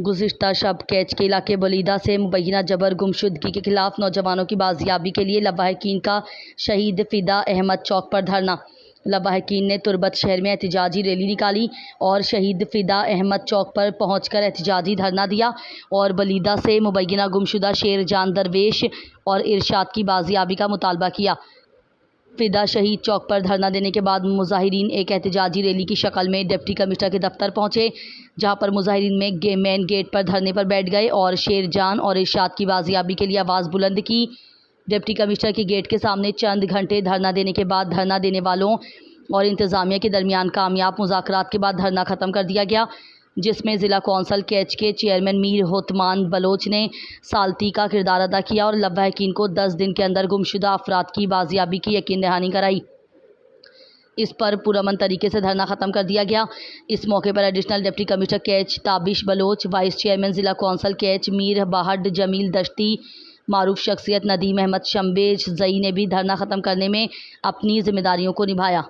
गुज़िश्ता शब catch के इलाके बलीदा से मुबैना जबर गुमशुदगी के खिलाफ नौजवानों की बाजियाबी के लिए लवाहिकीन का शहीद फ़िदा अहमद चौक पर धरना। लवाहिकीन ने तुरबत शहर में एहतजाजी रैली निकाली और शहीद फ़िदा अहमद चौक पर पहुंचकर एहतजाजी धरना दिया और बलीदा से मुबैना गुमशुदा शेरजान दरवेश और इरशाद की बाजियाबी का मुतालबा किया। फ़िदा शहीद चौक पर धरना देने के बाद मुजाहिरीन एक एहतजाजी रैली की शक्ल में डिप्टी कमिश्नर के दफ्तर पहुंचे, जहां पर मुजाहिरीन में मेन गेट पर धरने पर बैठ गए और शेरजान और इरशाद की बाजियाबी के लिए आवाज़ बुलंद की। डिप्टी कमिश्नर के गेट के सामने चंद घंटे धरना देने के बाद धरना देने वालों और इंतज़ामिया के दरमियान कामयाब मुज़ाकरात के बाद धरना ख़त्म कर दिया गया, जिसमें ज़िला कौंसल कैच के चेयरमैन मीर होतमान बलोच ने सालती का किरदार अदा किया और लवाहिकीन को 10 दिन के अंदर गुमशुदा अफराद की बाजियाबी की यकीन दहानी कराई। इस पर पुरअमन तरीके से धरना ख़त्म कर दिया गया। इस मौके पर additional deputy commissioner Kech Tabish Baloch, vice chairman ज़िला कौंसल कैच मीर बाहड जमील दश्ती, मारूफ शख्सियत नदीम अहमद शम्बेज जई ने भी धरना ख़त्म करने में अपनी जिम्मेदारियों को निभाया।